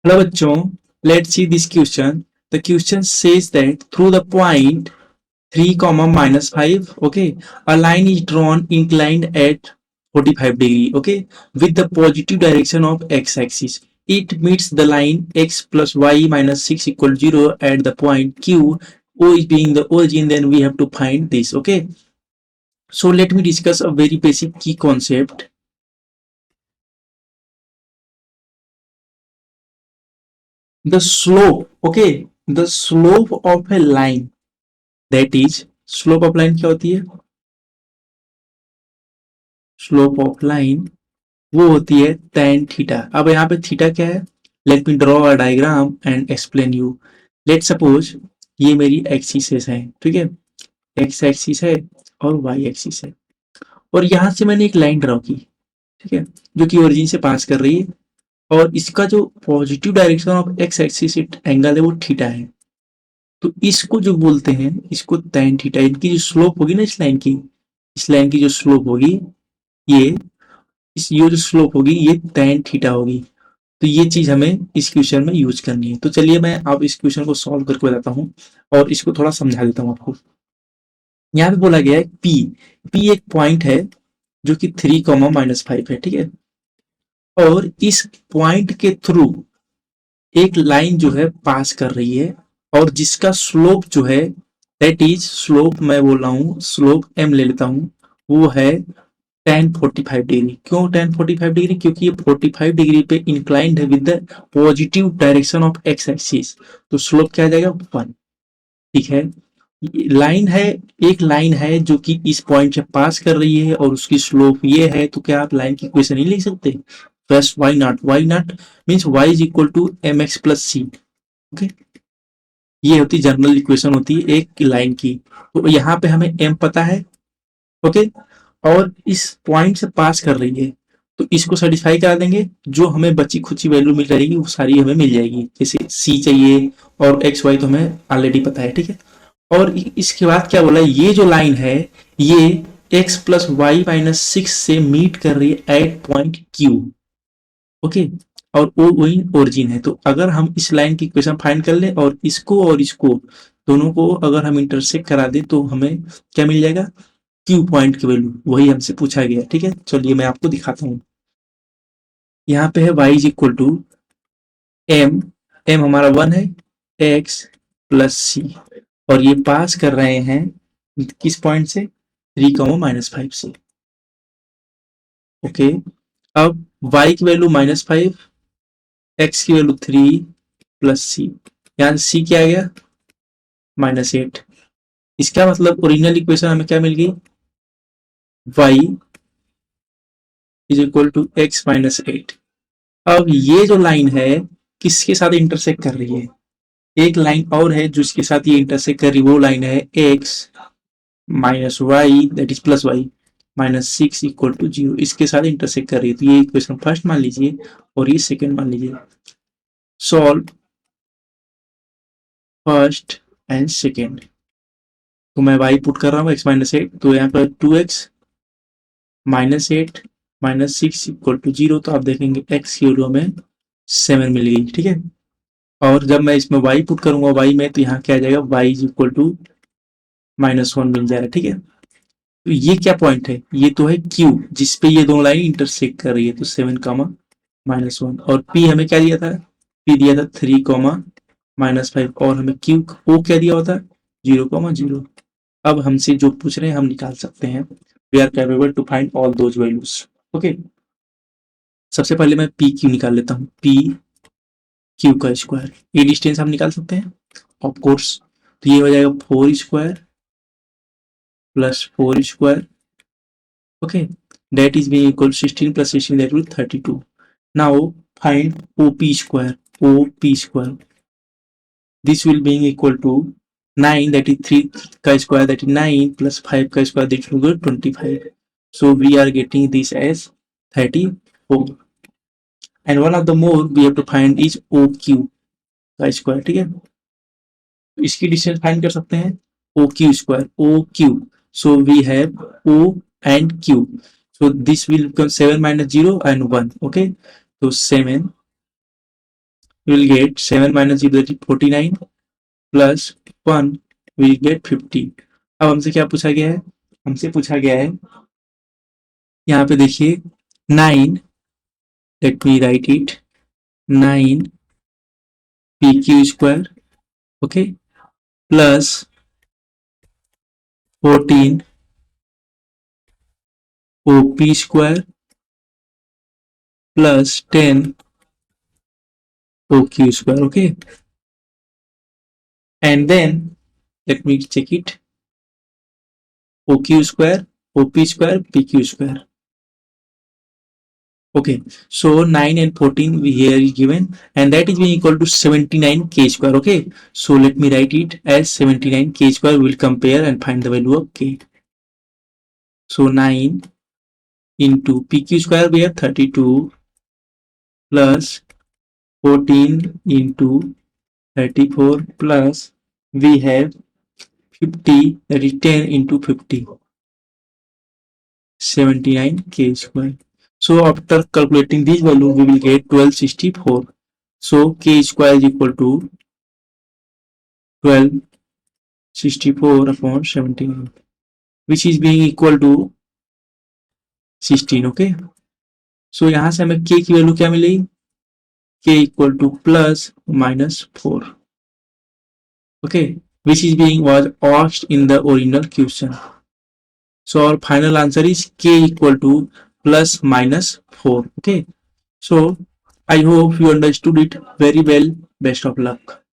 Hello बच्चों, let's see this question. The question says that through the point 3 comma minus 5, okay, a line is drawn inclined at 45 degree, okay, with the positive direction of x-axis. It meets the line x plus y minus 6 equal 0 at the point q. O is being the origin, then we have to find this, okay. So let me discuss a very basic key concept. The slope, okay, the slope of a line, that is slope of line क्या होती है? Slope of line वो होती है tan theta. अब यहाँ पे theta क्या है? Let me draw a diagram and explain you. Let suppose ये मेरी एक्सिस है, ठीक है, एक्स एक्सिस है और वाई एक्सिस है, और यहाँ से मैंने एक लाइन ड्रॉ की, ठीक है, जो कि ओरिजिन से पास कर रही है, और इसका जो positive direction of x axis angle है वो थीटा है. तो इसको जो बोलते हैं, इसको tan थीटा. इनकी जो स्लोप होगी ना इस लाइन की जो स्लोप होगी, ये ये जो स्लोप होगी ये tan थीटा होगी. तो ये चीज हमें इस क्वेश्चन में यूज करनी है. तो चलिए मैं अब इस क्वेश्चन को सॉल्व करके बताता हूँ और इसको थोड़ा समझा देता हूँ आपको. यहाँ पे बोला गया है पी एक पॉइंट है जो कि 3 कॉमा माइनस 5 है, ठीक है, और इस पॉइंट के थ्रू एक लाइन जो है पास कर रही है, और जिसका स्लोप जो है, दैट इज स्लोप, मैं बोल रहा हूँ स्लोप m ले लेता हूँ, वो है tan 45 डिग्री. क्यों tan 45 डिग्री? क्योंकि ये 45 डिग्री पे इंक्लाइंड है with the positive direction of x axis. तो स्लोप क्या आ जाएगा? 1. ठीक है, लाइन है, एक लाइन है जो कि इस पॉइंट से पास कर रही है और उसकी स्लोप ये है. तो क्या आप लाइन की इक्वेशन नहीं लिख सकते? First y naught means y is equal to m x plus c. Okay, ये होती जनरल इक्वेशन होती है एक लाइन की. तो यहाँ पे हमें m पता है, ओके, और इस पॉइंट से पास कर रही है, तो इसको सेटिस्फाई करा देंगे. जो हमें बची खुची वैल्यू मिल रहेगी वो सारी हमें मिल जाएगी. जैसे c चाहिए और x y तो हमें ऑलरेडी पता है, ठीक है. और इसके बाद क्या बोला, ये जो लाइन है ये x प्लस वाई माइनस 6 से मीट कर रही है एट पॉइंट q, ओके, और वो वही ओरिजिन है. तो अगर हम इस लाइन की इक्वेशन फाइंड कर ले और इसको दोनों को अगर हम इंटरसेक्ट करा दें तो हमें क्या मिल जाएगा? क्यू पॉइंट की वैल्यू. वही हमसे पूछा गया, ठीक है. चलिए मैं आपको दिखाता हूँ. यहाँ पे है y is equal to m हमारा 1 है, x प्लस सी, और ये पास कर रहे हैं किस पॉइंट से? 3 कॉमा माइनस 5 से. ओके, अब y की वैल्यू -5, x की वैल्यू 3 प्लस सी, यहाँ से c क्या आ गया? -8. इसका मतलब ओरिजिनल इक्वेशन हमें क्या मिल गई? y is equal to x minus 8. अब ये जो लाइन है किसके साथ इंटरसेक्ट कर रही है? एक लाइन और है जो इसके साथ ये इंटरसेक्ट कर रही है, वो लाइन है x minus y that is plus y minus 6 equal to 0. इसके साथ इंटरसेक्ट कर रही है. तो ये इक्वेशन फर्स्ट मान लीजिए और ये सेकंड मान लीजिए. Solve first and second. तो मैं y पुट कर रहा हूँ x माइनस 8, तो यहाँ पर 2x minus 8 minus 6 equal to 0. तो आप देखेंगे x की वैल्यू हमें 7 मिल गई, ठीक है. और जब मैं इसमें y पुट करूंगा y में, तो यहाँ क्या आ जाएगा? y इज इक्वल टू -1 मिल जाएगा, ठीक है. तो ये क्या पॉइंट है? ये तो है q जिसपे ये दोनों लाइन इंटरसेक्ट कर रही है. तो 7 कॉमा -1, और p हमें क्या दिया था? p दिया था 3 कॉमा -5, और हमें q o क्या दिया होता? 0,0. अब हमसे जो पूछ रहे हैं हम निकाल सकते हैं. We are capable to find all those values. Okay, सबसे पहले मैं पी क्यू निकाल लेता हूँ. पी क्यू का स्क्वायर, ये डिस्टेंस हम निकाल सकते हैं ऑफ कोर्स. तो ये हो जाएगा 4 square plus 4 square, okay, that is being equal 16 plus 16 that will 32. Now find OP square. OP square, this will being equal to 9, that is 3 का square, that is 9 plus 5 का square, that will be 25. So we are getting this as 34. And one of the more we have to find is OQ का square, ठीक है. तो इसकी distance find कर सकते हैं OQ square, OQ. So we have O and Q. So this will become 7 minus 0 and 1. Okay, so 7 we will get 7 minus 0 that is 49 plus 1 we will get 50. अब हमसे क्या पूछा गया है? हमसे पूछा गया है यहाँ पे देखिए 9, let me write it, 9 pq square, okay, plus 14 op square plus 10 oq square, okay, and then let me check it, oq square, op square, pq square. Okay, so 9 and 14 here is given, and that is being equal to 79 k square. Okay, so let me write it as 79 k square. We'll compare and find the value of k. So 9 into pq square we have 32 plus 14 into 34 plus we have 50, that is 10 into 50, 79 k square. So after calculating this value, we will get 1264. So k square is equal to 1264 upon 79, which is being equal to 16. Okay. So यहाँ से हमें k की value क्या मिलेगी? k equal to plus minus 4. Okay, which is being was asked in the original question. So our final answer is k equal to plus minus 4. Okay. So I hope you understood it very well. Best of luck.